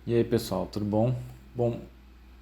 E aí pessoal, tudo bom? Bom,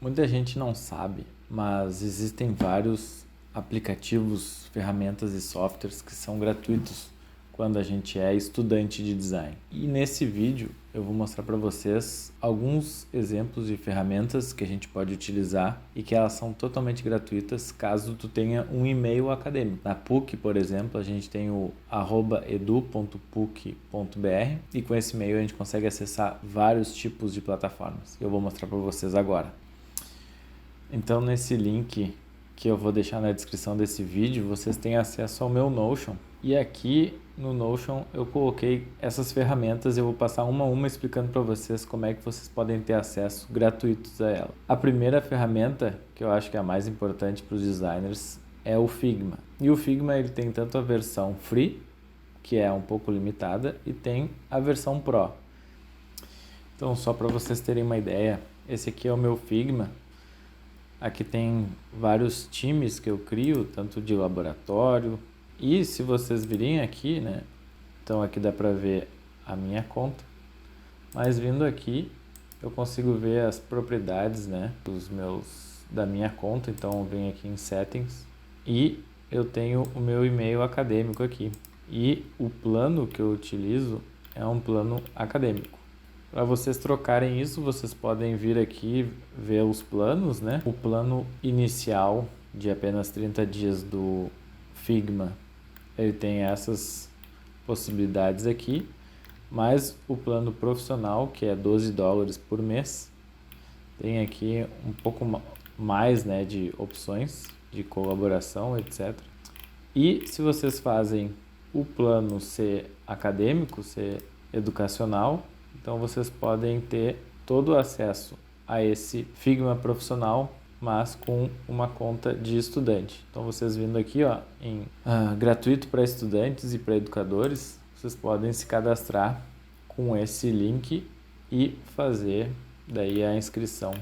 muita gente não sabe, mas existem vários aplicativos, ferramentas e softwares que são gratuitos quando a gente é estudante de design. E nesse vídeo eu vou mostrar para vocês alguns exemplos de ferramentas que a gente pode utilizar e que elas são totalmente gratuitas caso tu tenha um e-mail acadêmico. Na PUC, por exemplo, a gente tem o @edu.puc.br e com esse e-mail a gente consegue acessar vários tipos de plataformas. Eu vou mostrar para vocês agora. Então, nesse link que eu vou deixar na descrição desse vídeo, vocês têm acesso ao meu Notion. E aqui no Notion eu coloquei essas ferramentas e eu vou passar uma a uma explicando para vocês como é que vocês podem ter acesso gratuitos a ela. A primeira ferramenta, que eu acho que é a mais importante para os designers, é o Figma. E o Figma ele tem tanto a versão free, que é um pouco limitada, e tem a versão Pro. Então, só para vocês terem uma ideia, esse aqui é o meu Figma. Aqui tem vários times que eu crio, tanto de laboratório. E se vocês virem aqui, né? Então aqui dá para ver a minha conta. Mas vindo aqui, eu consigo ver as propriedades, né? Da minha conta. Então eu venho aqui em Settings e eu tenho o meu e-mail acadêmico aqui. E o plano que eu utilizo é um plano acadêmico. Para vocês trocarem isso, vocês podem vir aqui ver os planos, né? O plano inicial de apenas 30 dias do Figma, ele tem essas possibilidades aqui, mas o plano profissional, que é $12 por mês, tem aqui um pouco mais, né, de opções de colaboração, etc. E se vocês fazem o plano ser acadêmico, ser educacional, então vocês podem ter todo o acesso a esse Figma profissional, mas com uma conta de estudante. Então vocês vindo aqui, ó, em gratuito para estudantes e para educadores, vocês podem se cadastrar com esse link e fazer daí a inscrição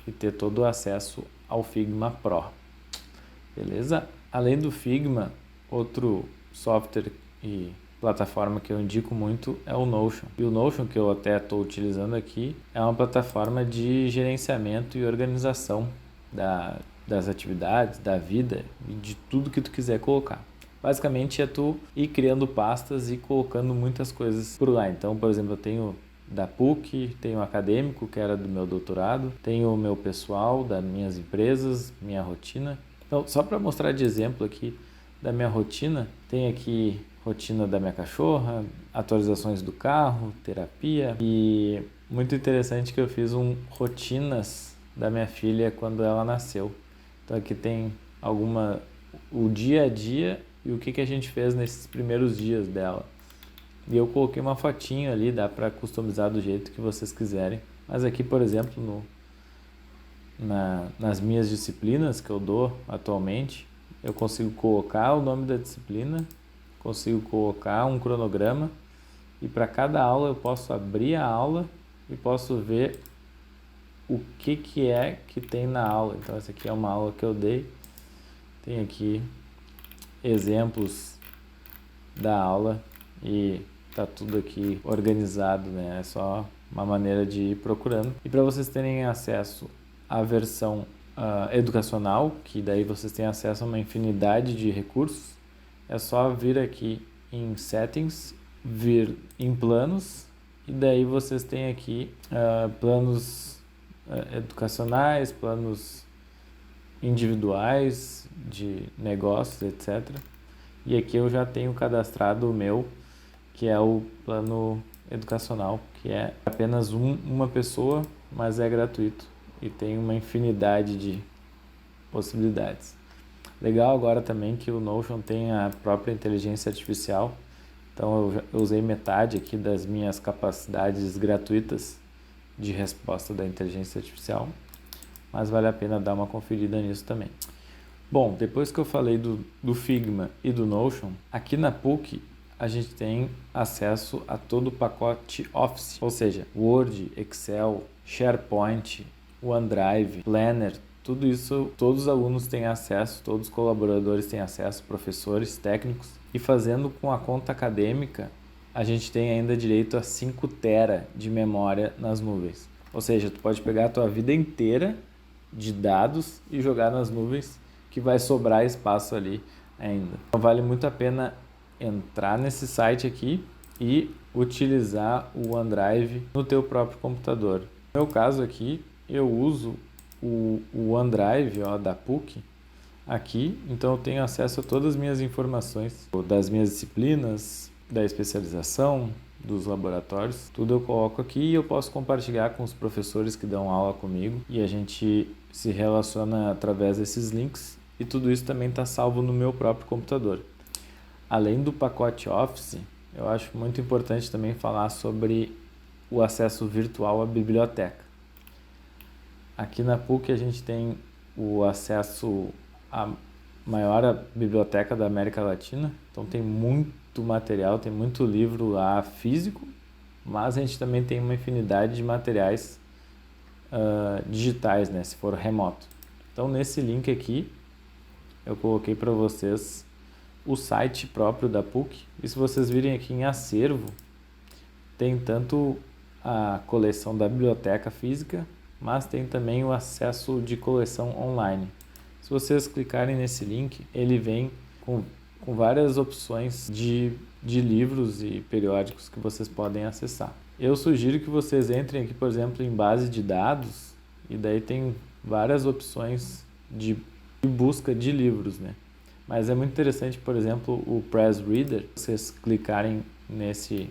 e ter todo o acesso ao Figma Pro. Beleza? Além do Figma, outro software e plataforma que eu indico muito é o Notion. E o Notion, que eu até estou utilizando aqui, é uma plataforma de gerenciamento e organização das atividades, da vida e de tudo que tu quiser colocar. Basicamente é tu ir criando pastas e colocando muitas coisas por lá. Então, por exemplo, eu tenho da PUC, tenho o acadêmico, que era do meu doutorado, tenho o meu pessoal, das minhas empresas, minha rotina. Então, só para mostrar de exemplo aqui da minha rotina, tem aqui rotina da minha cachorra, atualizações do carro, terapia e muito interessante que eu fiz rotinas da minha filha quando ela nasceu. Então aqui tem o dia a dia e o que a gente fez nesses primeiros dias dela. E eu coloquei uma fotinho ali, dá para customizar do jeito que vocês quiserem. Mas aqui, por exemplo, nas minhas disciplinas que eu dou atualmente, eu consigo colocar o nome da disciplina, consigo colocar um cronograma e para cada aula eu posso abrir a aula e posso ver o que é que tem na aula. Então essa aqui é uma aula que eu dei, tem aqui exemplos da aula e tá tudo aqui organizado, né? É só uma maneira de ir procurando. E para vocês terem acesso à versão educacional, que daí vocês têm acesso a uma infinidade de recursos, é só vir aqui em Settings, vir em Planos, e daí vocês têm aqui planos educacionais, planos individuais, de negócios, etc. E aqui eu já tenho cadastrado o meu, que é o plano educacional, que é apenas uma pessoa, mas é gratuito e tem uma infinidade de possibilidades. Legal agora também que o Notion tem a própria inteligência artificial, então eu usei metade aqui das minhas capacidades gratuitas de resposta da inteligência artificial, mas vale a pena dar uma conferida nisso também. Bom, depois que eu falei do Figma e do Notion, aqui na PUC a gente tem acesso a todo o pacote Office, ou seja, Word, Excel, SharePoint, OneDrive, Planner, tudo isso, todos os alunos têm acesso, todos os colaboradores têm acesso, professores, técnicos, e fazendo com a conta acadêmica, a gente tem ainda direito a 5 TB de memória nas nuvens. Ou seja, tu pode pegar a tua vida inteira de dados e jogar nas nuvens, que vai sobrar espaço ali ainda. Então vale muito a pena entrar nesse site aqui e utilizar o OneDrive no teu próprio computador. No meu caso aqui, eu uso o OneDrive da PUC aqui, então eu tenho acesso a todas as minhas informações das minhas disciplinas, da especialização, dos laboratórios, tudo eu coloco aqui e eu posso compartilhar com os professores que dão aula comigo e a gente se relaciona através desses links e tudo isso também está salvo no meu próprio computador. Além do pacote Office, eu acho muito importante também falar sobre o acesso virtual à biblioteca. Aqui na PUC a gente tem o acesso à maior biblioteca da América Latina, então tem muito material, tem muito livro lá físico, mas a gente também tem uma infinidade de materiais digitais, né, se for remoto. Então nesse link aqui eu coloquei para vocês o site próprio da PUC, e se vocês virem aqui em acervo, tem tanto a coleção da biblioteca física, mas tem também o acesso de coleção online. Se vocês clicarem nesse link, ele vem com várias opções de livros e periódicos que vocês podem acessar. Eu sugiro que vocês entrem aqui, por exemplo, em base de dados, e daí tem várias opções de busca de livros, né? Mas é muito interessante, por exemplo, o Press Reader. Vocês clicarem esse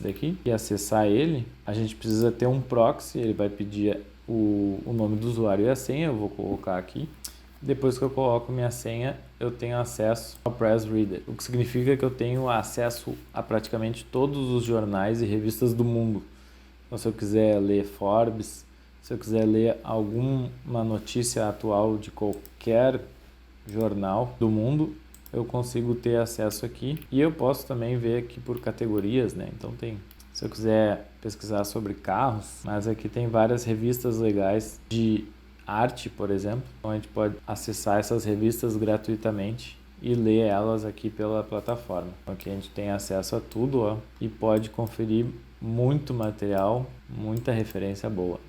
daqui e acessar ele, a gente precisa ter um proxy, ele vai pedir o nome do usuário e a senha, eu vou colocar aqui. Depois que eu coloco minha senha, eu tenho acesso ao Press Reader, o que significa que eu tenho acesso a praticamente todos os jornais e revistas do mundo. Então, se eu quiser ler Forbes, se eu quiser ler alguma notícia atual de qualquer jornal do mundo, eu consigo ter acesso aqui. E eu posso também ver aqui por categorias, né? Então se eu quiser pesquisar sobre carros, mas aqui tem várias revistas legais de arte, por exemplo. Então a gente pode acessar essas revistas gratuitamente e ler elas aqui pela plataforma. Então aqui a gente tem acesso a tudo, e pode conferir muito material, muita referência boa.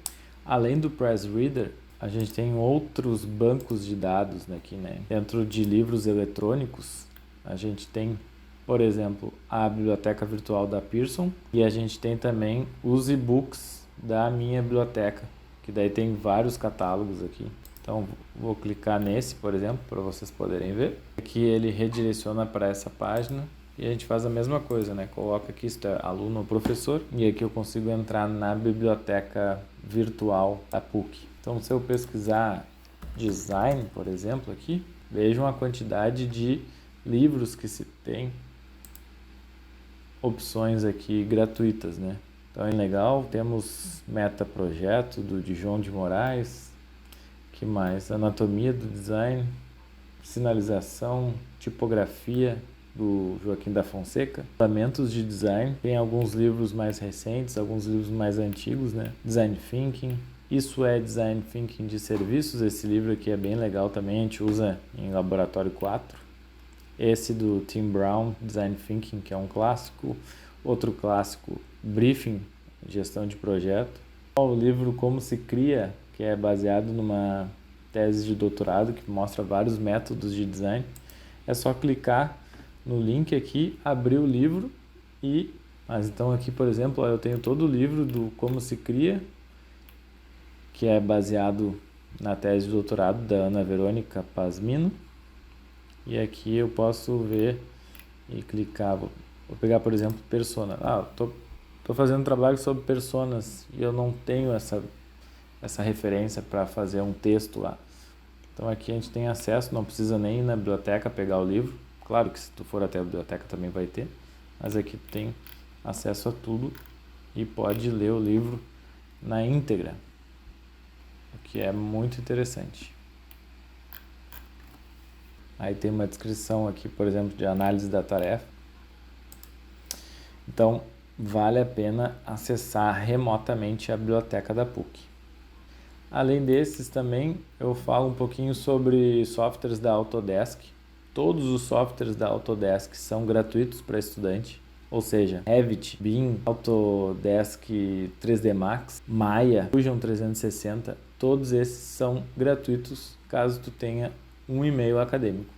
Além do Press Reader, a gente tem outros bancos de dados aqui, né? Dentro de livros eletrônicos, a gente tem, por exemplo, a biblioteca virtual da Pearson, e a gente tem também os e-books da minha biblioteca, que daí tem vários catálogos aqui. Então vou clicar nesse, por exemplo, para vocês poderem ver. Aqui ele redireciona para essa página e a gente faz a mesma coisa, né? Coloca aqui, isto é aluno ou professor, e aqui eu consigo entrar na biblioteca virtual da PUC. Então se eu pesquisar design, por exemplo, aqui, vejam a quantidade de livros que se tem, opções aqui gratuitas, né? Então é legal, temos Metaprojeto de João de Moraes, que mais? Anatomia do Design, Sinalização, Tipografia do Joaquim da Fonseca, Fundamentos de Design, tem alguns livros mais recentes, alguns livros mais antigos, né? Design Thinking, Isso é Design Thinking de Serviços, esse livro aqui é bem legal também, a gente usa em Laboratório 4. Esse do Tim Brown, Design Thinking, que é um clássico. Outro clássico, Briefing, Gestão de Projeto. O livro Como se Cria, que é baseado numa tese de doutorado que mostra vários métodos de design. É só clicar no link aqui, abrir o livro mas então aqui, por exemplo, eu tenho todo o livro do Como se Cria, que é baseado na tese de doutorado da Ana Verônica Pasmino. E aqui eu posso ver e clicar. Vou pegar, por exemplo, persona. Tô fazendo um trabalho sobre personas e eu não tenho essa referência para fazer um texto lá. Então aqui a gente tem acesso, não precisa nem ir na biblioteca pegar o livro. Claro que se tu for até a biblioteca também vai ter, mas aqui tu tem acesso a tudo e pode ler o livro na íntegra, o que é muito interessante. Aí tem uma descrição aqui, por exemplo, de análise da tarefa. Então, vale a pena acessar remotamente a biblioteca da PUC. Além desses, também eu falo um pouquinho sobre softwares da Autodesk. Todos os softwares da Autodesk são gratuitos para estudante. ou seja, Revit, BIM, Autodesk 3D Max, Maya, Fusion 360, todos esses são gratuitos caso tu tenha um e-mail acadêmico.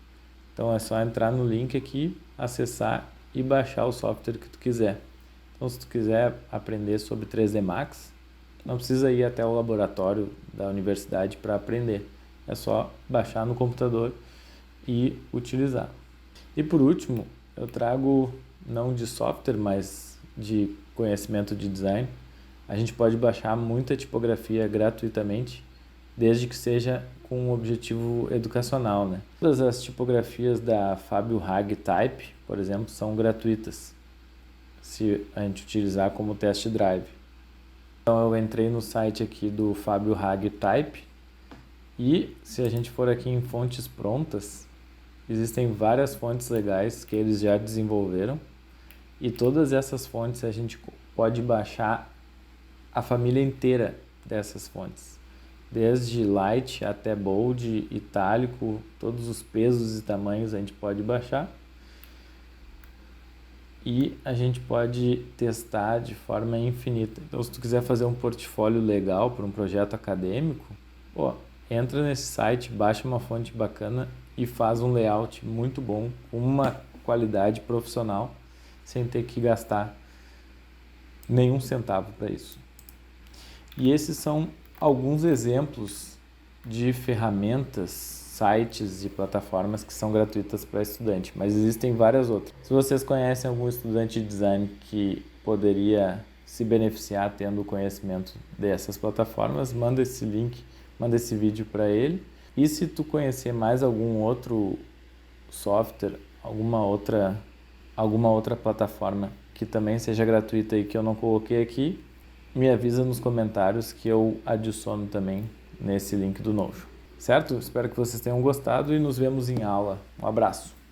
Então é só entrar no link aqui, acessar e baixar o software que tu quiser. Então se tu quiser aprender sobre 3D Max, não precisa ir até o laboratório da universidade para aprender. É só baixar no computador e utilizar. E por último, eu trago não de software, mas de conhecimento de design. A gente pode baixar muita tipografia gratuitamente, desde que seja com um objetivo educacional, né? Todas as tipografias da Fabio Hag Type, por exemplo, são gratuitas, se a gente utilizar como test drive. Então eu entrei no site aqui do Fabio Hag Type e se a gente for aqui em fontes prontas, existem várias fontes legais que eles já desenvolveram e todas essas fontes a gente pode baixar a família inteira dessas fontes, desde light até bold, itálico, todos os pesos e tamanhos a gente pode baixar e a gente pode testar de forma infinita. Então se tu quiser fazer um portfólio legal para um projeto acadêmico, entra nesse site, baixa uma fonte bacana e faz um layout muito bom, com uma qualidade profissional, sem ter que gastar nenhum centavo para isso. E esses são alguns exemplos de ferramentas, sites e plataformas que são gratuitas para estudante, mas existem várias outras. Se vocês conhecem algum estudante de design que poderia se beneficiar tendo conhecimento dessas plataformas, manda esse link, manda esse vídeo para ele. E se tu conhecer mais algum outro software, alguma outra plataforma que também seja gratuita e que eu não coloquei aqui, me avisa nos comentários que eu adiciono também nesse link do Notion. Certo? Espero que vocês tenham gostado e nos vemos em aula. Um abraço!